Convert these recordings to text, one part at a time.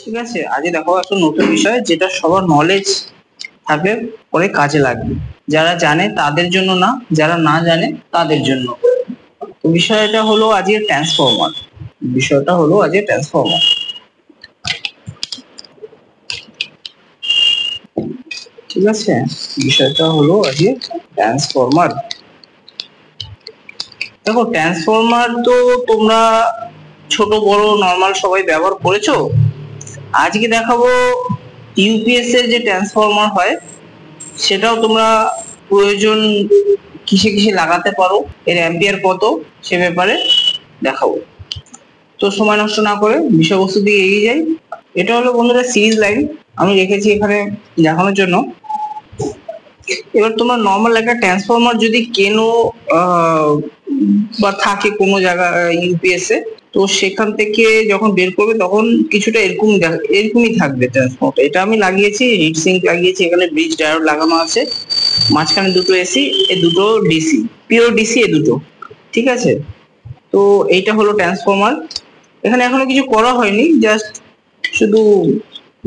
ঠিক আছে, আজকে দেখো একটা নতুন বিষয় যেটা সবার নলেজ থাকলে পরে কাজে লাগবে। যারা জানে তাদের জন্য না, যারা না জানে তাদের জন্য। তো বিষয়টা হলো আজকে ট্রান্সফরমার। বিষয়টা হলো আজকে ট্রান্সফরমার। ঠিক আছে, বিষয়টা হলো আজকে ট্রান্সফরমার। দেখো ট্রান্সফরমার তো তোমরা ছোট বড় নর্মাল সবাই ব্যবহার করেছো। আজকে দেখাবো ইউপিএস এর যে ট্রান্সফরমার হয় সেটাও তোমরা প্রয়োজন কিসে কিসে লাগাতে পারো, এর অ্যাম্পিয়ার কত সে ব্যাপারে দেখাবো। তো সময় নষ্ট না করে বিষয়বস্তু দিয়ে এগিয়ে যাই। এটা হলো বন্ধুরা সিরিজ লাইন, আমি রেখেছি এখানে দেখানোর জন্য। এবার তোমরা নর্মাল একটা ট্রান্সফরমার যদি কেনো বা থাকে কোনো জায়গায় ইউপিএস এ, তো সেখান থেকে যখন বের করবে তখন কিছুটা এরকমই থাকবে ট্রান্সফরমারটা। এটা আমি লাগিয়েছি, হিট সিঙ্ক লাগিয়েছি, এখানে ব্রিজ ডায়োড লাগানো আছে, মাঝখানে দুটো এসি, এ দুটো ডিসি, পিওর ডিসি এ দুটো। ঠিক আছে, তো এইটা হলো ট্রান্সফরমার। এখানে এখনো কিছু করা হয়নি, জাস্ট শুধু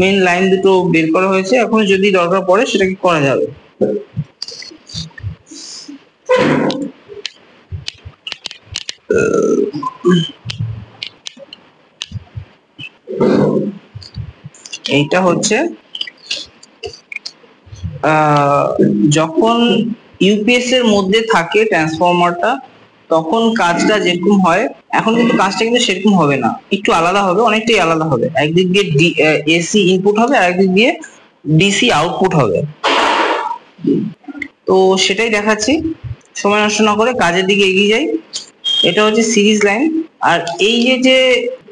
মেইন লাইন দুটো বের করা হয়েছে। এখন যদি দরকার পড়ে সেটাকে করা যাবে। এইটা হচ্ছে যখন ইউপিএস এর মধ্যে থাকে ট্রান্সফরমারটা তখন কাজটা যেরকম হয়, এখন কিন্তু কাজটা কিন্তু সেরকম হবে না, একটু আলাদা হবে, অনেকটাই আলাদা হবে। একদিক দিয়ে এসি ইনপুট হবে আর একদিক দিয়ে ডিসি আউটপুট হবে। তো সেটাই দেখাচ্ছি, সময় নষ্ট না করে কাজের দিকে এগিয়ে যাই। এটা হচ্ছে সিরিজ লাইন। আর এই যে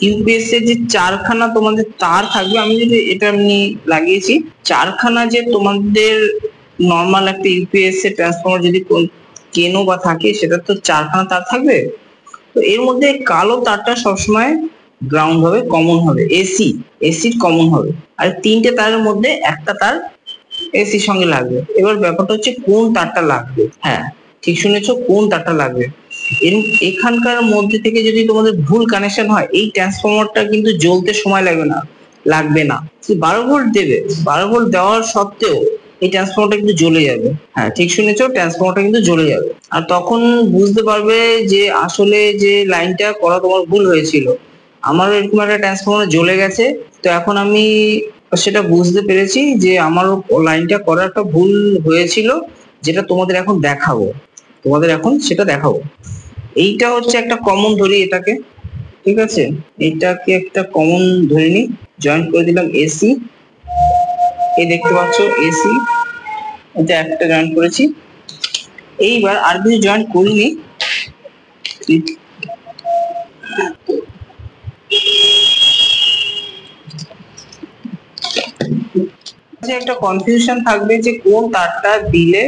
ইউপিএস এর যে চারখানা তোমাদের তার থাকবে, আমি যদি এটা এমনি লাগিয়েছি, চারখানা যে তোমাদের নর্মাল একটা ইউপিএস এর ট্রান্সফরমার যদি কেনো বা থাকে, সেটা তো চারখানা তার থাকবে। তো এর মধ্যে কালো তারটা সবসময় গ্রাউন্ড হবে, কমন হবে, এসির কমন হবে। আর তিনটে তারের মধ্যে একটা তার এসির সঙ্গে লাগবে। এবার ব্যাপারটা হচ্ছে কোন তারটা লাগবে। হ্যাঁ ঠিক শুনেছো, কোন তারটা লাগবে। এখানকার মধ্যে থেকে যদি তোমাদের ভুল কানেকশন হয়, এই ট্রান্সফরমারটা কিন্তু জ্বলতে সময় লাগবে না। 12 ভোল্ট দেবে, 12 ভোল্ট দেওয়ার সত্ত্বেও এই ট্রান্সফরমারটা কিন্তু জ্বলে যাবে। হ্যাঁ ঠিক শুনেছো, ট্রান্সফরমারটা কিন্তু জ্বলে যাবে। আর তখন বুঝতে পারবে যে আসলে যে লাইনটা করা তোমার ভুল হয়েছিল। আমারও এরকম একটা ট্রান্সফরমার জ্বলে গেছে, তো এখন আমি সেটা বুঝতে পেরেছি যে আমারও লাইনটা করা একটা ভুল হয়েছিল, যেটা তোমাদের এখন দেখাবো। এইটা হচ্ছে একটা কমন ধরি এটাকে। ঠিক আছে, এটাকে একটা কমন ধরে নি, জয়েন্ট করে দিলাম এসি। এই দেখতে পাচ্ছ এসি, এটা একটা জয়েন্ট করেছি। এইবার আর কিছু জয়েন্ট করিনি। একটা কনফিউশন থাকবে যে কোন তারটা দিলে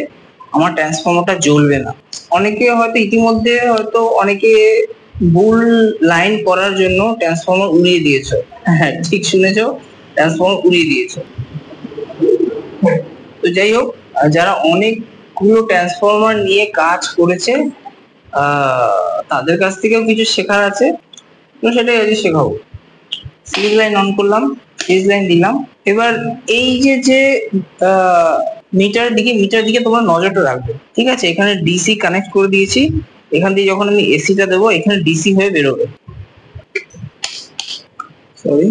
আমার ট্রান্সফরমারটা জ্বলবে না। অনেকে হয়তো ইতিমধ্যে অনেকে ভুল লাইন করার জন্য ট্রান্সফরমার উড়িয়ে দিয়েছো। হ্যাঁ ঠিক শুনেছো, ট্রান্সফরমার উড়িয়ে দিয়েছো। তো যাই হোক, যারা অনেকগুলো ট্রান্সফরমার নিয়ে কাজ করেছে তাদের কাছ থেকেও কিছু শেখার আছে, তো সেটাই আজকে শেখাবো। সিরিজ লাইন অন করলাম, সিরিজ লাইন দিলাম। এবার এই যে মিটার দিকে তোমরা নজরটা রাখবে। ঠিক আছে, এখানে ডিসি কানেক্ট করে দিয়েছি, এখান থেকে যখন আমি এসিটা দেবো এখানে ডিসি হয়ে বেরোবে। সরি,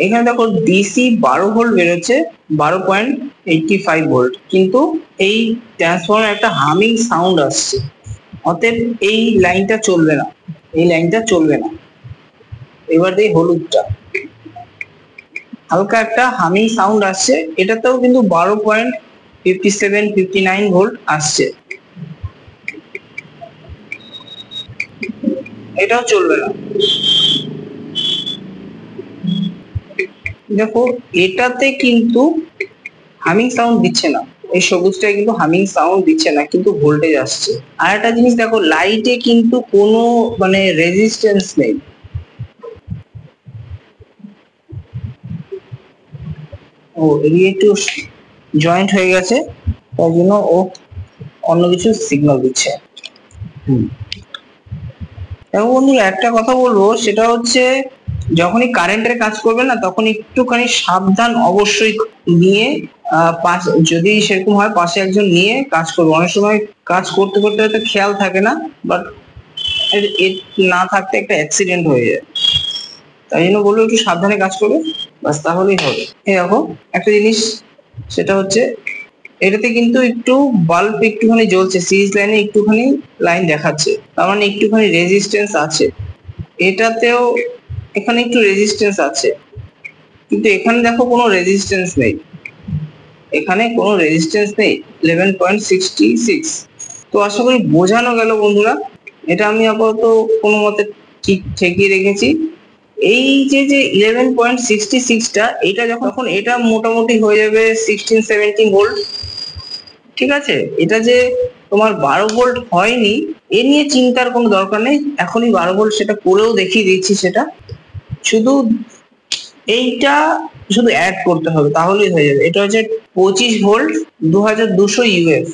এখানে দেখো ডিসি 12 ভোল্ট বেরোচ্ছে, 12.85 ভোল্ট, কিন্তু এই ট্রান্সফরমার একটা হামিং সাউন্ড আসছে। অতএব এই লাইনটা চলবে না। এবার এই হলুদটা হালকা একটা হামিং সাউন্ড আসছে, এটাতেও কিন্তু 12.57-59 ভোল্ট আসছে, এটাও চলবে না। দেখো এটাতে কিন্তু হামিং সাউন্ড দিচ্ছে না, এই সবুজটা কিন্তু হামিং সাউন্ড দিচ্ছে না, কিন্তু ভোল্টেজ আসছে। আর একটা জিনিস দেখো, লাইটে কিন্তু কোনো রেজিস্ট্যান্স নেই। ও এদিকে একটু জয়েন্ট হয়ে গেছে, তাই জন্য ও অন্য কিছু সিগন্যাল দিচ্ছে। দেখো বন্ধুরা, একটা কথা বলবো, সেটা হচ্ছে যখনই কারেন্টের কাজ করবে না তখন একটুখানি সাবধান অবশ্যই নিয়ে যদি সেরকম হয় পাশে একজন নিয়ে কাজ করবে। অনেক সময় কাজ করতে করতে হয়তো খেয়াল থাকে না, বাট না থাকতে একটা অ্যাক্সিডেন্ট হয়ে যায়। তাই জন্য বলবো একটু সাবধানে কাজ করবে, বাস তাহলেই হবে। এই দেখো একটা জিনিস, সেটা হচ্ছে এটাতে কিন্তু একটু বাল্ব একটুখানি জ্বলছে, সিরিজ লাইনে একটুখানি লাইন দেখাচ্ছে, তার মানে একটুখানি রেজিস্ট্যান্স আছে। এটাতেও এখানে একটু রেজিস্ট্যান্স আছে, কিন্তু এখানে দেখো কোনো রেজিস্ট্যান্স নেই, এখানে কোনো রেজিস্ট্যান্স নেই। 11.66। তো আশা করি বোঝানো গেল বন্ধুরা। এটা আমি আপাতত কোনো মতে ঠিক ঠেকিয়ে রেখেছি। এই যে 11.66টা, এটা যখন এটা মোটামুটি হয়ে যাবে 16-17 ভোল্ট, ঠিক আছে। এটা যে তোমার 12 ভোল্ট হয়নি এ নিয়ে চিন্তার কোনো দরকার নেই, এখনই 12 ভোল্ট সেটা করেও দেখিয়ে দিচ্ছি। সেটা শুধু এইটা শুধু অ্যাড করতে হবে তাহলেই হয়ে যাবে। এটা হচ্ছে 25 ভোল্ট 2200 ইউএফ।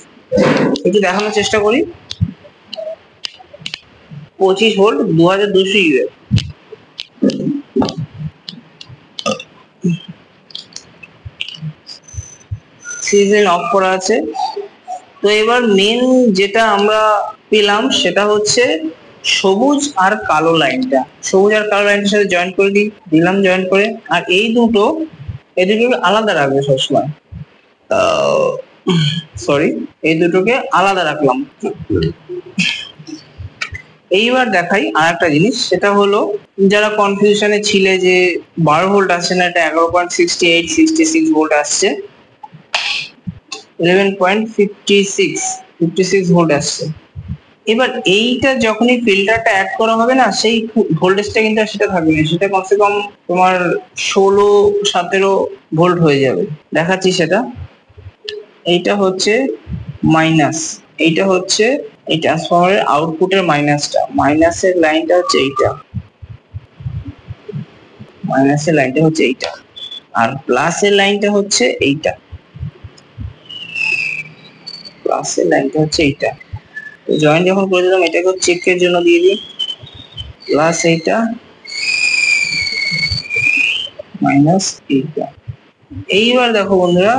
একটু দেখানোর চেষ্টা করি। 25 ভোল্ট 2200 ইউএফ। সিজন অফ করা আছে। তো এবার মেন যেটা আমরা পেলাম সেটা হচ্ছে সবুজ আর কালো লাইনটা। সবুজ আর কালো লাইনটার সাথে জয়েন করে দিলাম, জয়েন করে। আর এই দুটো আলাদা রাখবে সবসময়। সরি, এই দুটোকে আলাদা রাখলাম। এইবার দেখাই আর একটা জিনিস, সেটা হলো যারা কনফিউশনে ছিলে যে 12 ভোল্ট আসছে না, এটা 11.68-66 ভোল্ট আসছে, 11.56 ভোল্ট আসছে। এবার এইটা যখনই ফিল্টারটা অ্যাড করা হবে না, সেই ভোল্টেজটা কিন্তু সেটা থাকবে না, সেটা কমসে কম তোমার 16-17 ভোল্ট হয়ে যাবে। দেখাচ্ছি সেটা। এইটা হচ্ছে মাইনাস, এইটা হচ্ছে এই ট্রান্সফরমারের আউটপুটের মাইনাসটা, মাইনাসের লাইনটা হচ্ছে এইটা, মাইনাসের লাইনটা হচ্ছে এইটা, আর প্লাসের লাইনটা হচ্ছে এইটা, প্লাসের লাইনটা হচ্ছে এইটা। তো জয়েন যখন করে দিলাম, এটাকে চেকের জন্য দিয়ে দিই, প্লাস এইটা মাইনাস এইটা। এইবার দেখো বন্ধুরা,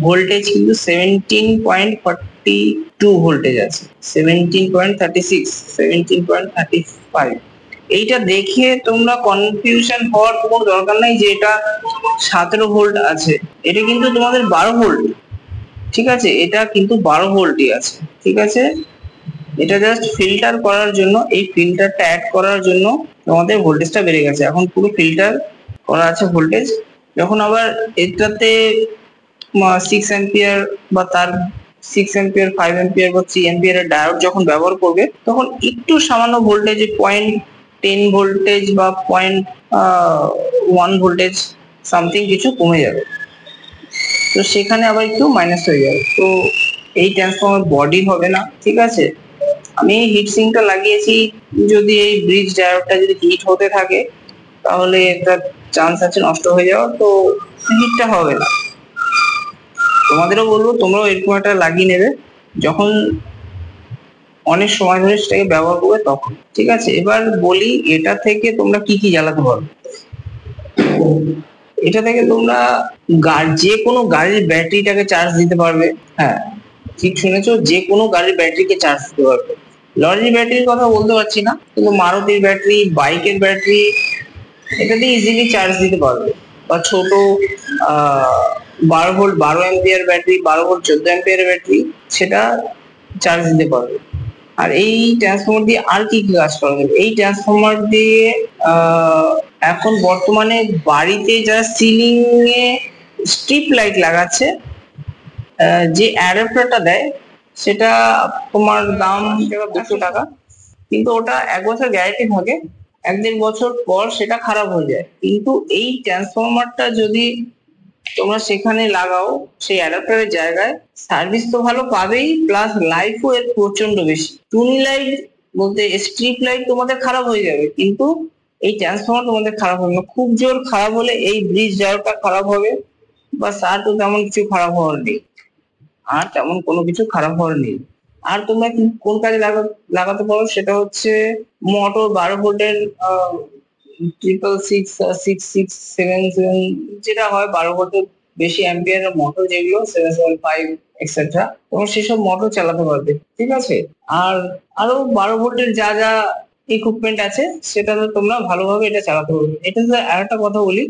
ভোল্টেজ কিন্তু 17.42 ভোল্টেজ আছে, 17.36, 17.35। এইটা দেখে তোমরা কনফিউশন হওয়ার কোনো দরকার নাই যে এটা 17 ভোল্ট আছে। এটা কিন্তু তোমাদের 12 ভোল্ট, ঠিক আছে। এটা কিন্তু 12 ভোল্টই আছে, ঠিক আছে। এটা জাস্ট ফিল্টার করার জন্য, এই ফিল্টারটা অ্যাড করার জন্য তোমাদের ভোল্টেজটা বেড়ে গেছে। এখন পুরো ফিল্টার করা আছে ভোল্টেজ। যখন আবার এটাতে 6 অ্যাম্পিয়ার বা তার 6 অ্যাম্পিয়ার, 5 অ্যাম্পিয়ার বা 3 অ্যাম্পিয়ারের ডায়োড যখন ব্যবহার করবে, তখন একটু সামান্য ভোল্টেজে 0.10 ভোল্টেজ বা 0.1 ভোল্টেজ সামথিং কিছু কমে যাবে। তো সেখানে আবার একটু মাইনাস হয়ে যাবে। তো এই ট্রান্সফর্মার বডি হবে না, ঠিক আছে। আমি হিট সিঙ্কটা লাগিয়েছি, যদি এই ব্রিজ ডায়োডটা যদি হিট হতে থাকে তাহলে একটা চান্স আছে নষ্ট হয়ে যাওয়ার, তো হিটটা হবে না। তোমাদেরও বলবো তোমরাও এরকম একটা লাগিয়ে নেবে যখন অনেক সময় ধরে সেটাকে ব্যবহার করবে তখন, ঠিক আছে। এবার বলি এটা থেকে তোমরা কি কি জ্বালাতে পারো। এটা থেকে তোমরা যে কোনো গাড়ির ব্যাটারিটাকে চার্জ দিতে পারবে। হ্যাঁ, ঠিক শুনেছো, যে কোনো গাড়ির ব্যাটারিকে চার্জ দিতে পারবে। লরির ব্যাটারির কথা বলতে পারছি না, কিন্তু মারুতির ব্যাটারি, বাইকের ব্যাটারি, এটা দিয়ে ইজিলি চার্জ দিতে পারবে। বা ছোট 12 volt 12 ampere battery, 12 volt 14 ampere battery, সেটা চার্জ দিতে পারবে। আর এই ট্রান্সফরমার দিয়ে আর কি কি কাজ করা যাবে? এই ট্রান্সফরমার দিয়ে এখন বর্তমানে বাড়িতে যারা সিলিং এ স্ট্রিপ লাইট লাগাচ্ছে, যে অ্যাডাপ্টারটা দেয় সেটা তোমার দাম 200 টাকা, কিন্তু ওটা 1 বছর গ্যারান্টি থাকে। 1-1.5 বছর পর সেটা খারাপ হয়ে যায়। কিন্তু এই ট্রান্সফরমারটা যদি তোমরা সেখানে লাগাও, সেই অ্যাডাপ্টারের জায়গায়, সার্ভিস তো ভালো পাবেই, প্লাস লাইফও এর প্রচন্ড বেশি। টুনি লাইট বলতে স্ট্রিপ লাইট তোমাদের খারাপ হয়ে যাবে, কিন্তু এই ট্রান্সফরমার তোমাদের খারাপ হবে না। খুব জোর খারাপ হলে এই ব্রিজ জায়গাটা খারাপ হবে, বা আর তো তেমন কিছু খারাপ হওয়ার নেই, আর তেমন কোনো কিছু খারাপ হওয়ার নেই। আর তোমরা কোন কাজে লাগাতে পারো, সেটা হচ্ছে মোটর 12 ভোল্টের CC667 যেটা হয় 12 ভোল্টের বেশি অ্যাম্পিয়ারের মোটর, যেগুলো 775 এক্সেট্রা, তোমার সেসব মোটর চালাতে পারবে। ঠিক আছে, আর আরো 12 ভোল্টের যা যা ইকুইপমেন্ট আছে সেটা তো তোমরা ভালোভাবে এটা চালাতে পারবে। এটা আর একটা কথা বলি,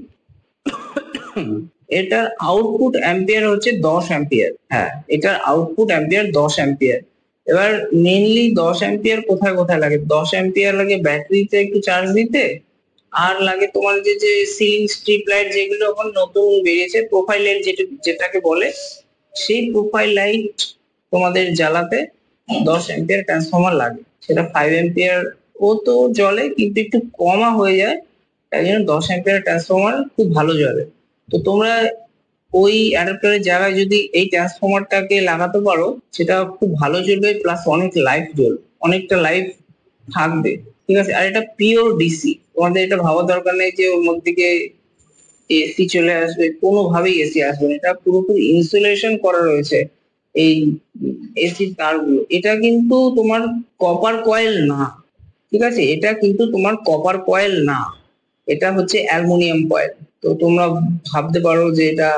এটার আউটপুট অ্যাম্পিয়ার হচ্ছে 10 অ্যাম্পিয়ার। হ্যাঁ, এটার আউটপুট অ্যাম্পিয়ার 10 অ্যাম্পিয়ার। এবার মেইনলি 10 অ্যাম্পিয়ার কোথায় কোথায় লাগে? 10 অ্যাম্পিয়ার লাগে ব্যাটারিতে একটু চার্জ দিতে, আর লাগে তোমার যে সিলিং স্ট্রিপ লাইট, যেগুলো এখন নতুন বেরিয়েছে, প্রোফাইল লাইট যেটাকে বলে, সেই প্রোফাইল লাইট তোমাদের জ্বালাতে 10 অ্যাম্পিয়ার ট্রান্সফরমার লাগে। সেটা 5 অ্যাম্পিয়ার ও তো জ্বলে, কিন্তু একটু কমা হয়ে যায়, তাই জন্য 10 অ্যাম্পিয়ার ট্রান্সফরমার খুব ভালো জ্বলে। তো তোমরা ওই অ্যাডাপ্টারের জায়গায় যদি এই ট্রান্সফরমারটাকে লাগাতে পারো, সেটা খুব ভালো জ্বলবে, প্লাস অনেক লাইফ জ্বলবে, অনেকটা লাইফ থাকবে। ঠিক আছে, আর এটা পিওর ডিসি, তোমাদের এটা ভাবার দরকার নেই যে ওর মধ্যে থেকে এসি চলে আসবে, কোনোভাবেই এসি আসবে না। এটা পুরোপুরি ইনসুলেশন করা রয়েছে এই এসির তারগুলো। এটা কিন্তু তোমার কপার কয়েল না, ঠিক আছে, এটা কিন্তু তোমার কপার কয়েল না, এটা হচ্ছে অ্যালুমিনিয়াম কয়েল। তো তোমরা ভাবতে পারো যে এটা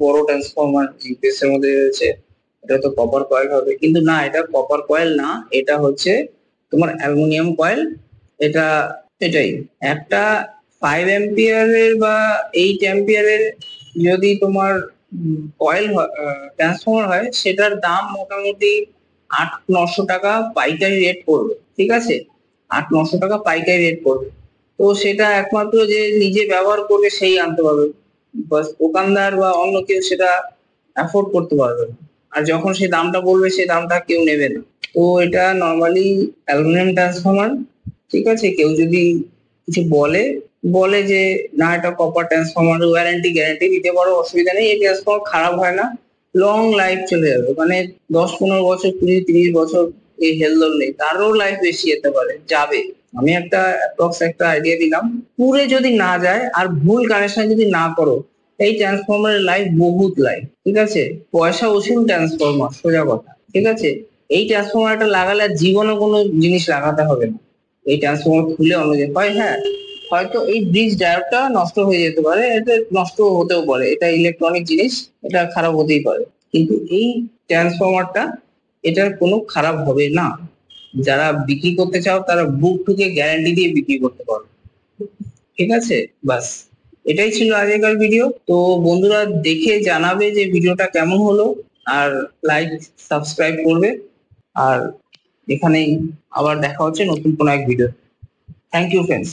বড় ট্রান্সফরমার জিপিএস এর মধ্যে রয়েছে, এটা তো কপার কয়েল হবে, কিন্তু না, এটা কপার কয়েল না, এটা হচ্ছে তোমার অ্যালুমিনিয়াম কয়েল। এটা এটাই একটা 5 অ্যাম্পিয়ারের বা 8 অ্যাম্পিয়ারের যদি তোমার কয়েল ট্রান্সফরমার হয়, সেটার দাম মোটামুটি 800-900 টাকা পাইকারি রেট পড়বে। ঠিক আছে, 800-900 টাকা পাইকারি রেট পড়বে। তো সেটা একমাত্র যে নিজে ব্যবহার করবে সেই আনতে পারবে, বাস দোকানদার বা অন্য কেউ সেটা অ্যাফোর্ড করতে পারবে না। আর যখন সে দামটা বলবে, সে দামটা কেউ নেবে না। তো এটা নর্মালি অ্যালুমিনিয়াম ট্রান্সফরমার। ঠিক আছে, কেউ যদি কিছু বলে বলে যে না এটা কপার ট্রান্সফরমার, ওয়ারেন্টি গ্যারান্টি দিতে পারো, অসুবিধা নেই, এই ট্রান্সফরমার খারাপ হয় না, লং লাইফ চলে যাবে, মানে 10-15 বছর, 20-30 বছর, এই হেলদোল নেই, তারও লাইফ বেশি যেতে পারে, যাবে। আমি একটা অ্যাপ্রক্স একটা আইডিয়া দিলাম, পুরে যদি না যায় আর ভুল কানেকশন যদি না করো, এই ট্রান্সফরমারের লাইফ বহুত লাইফ। ঠিক আছে, পয়সা উসুল ট্রান্সফরমার, সোজা কথা। ঠিক আছে, এই ট্রান্সফরমারটা লাগালে আর জীবনে কোনো জিনিস লাগাতে হবে না, এই ট্রান্সফরমার খুলে অন্য যে হয়। হ্যাঁ, হয়তো এই ব্রিজ ডায়োডটা নষ্ট হয়ে যেতে পারে, এটা নষ্ট হতেও পারে, এটা ইলেকট্রনিক জিনিস, এটা খারাপ হতেই পারে, কিন্তু এই ট্রান্সফরমারটা এটার কোনো খারাপ হবে না। যারা বিক্রি করতে চাও তারা বুক ঠুকে গ্যারান্টি দিয়ে বিক্রি করতে পারো। ঠিক আছে, বাস এটাই ছিল আগেকার ভিডিও। তো বন্ধুরা দেখে জানাবে যে ভিডিওটা কেমন হলো, আর লাইক সাবস্ক্রাইব করবে। আর এখানেই আবার দেখা হচ্ছে নতুন কোনো এক ভিডিও। Thank you friends.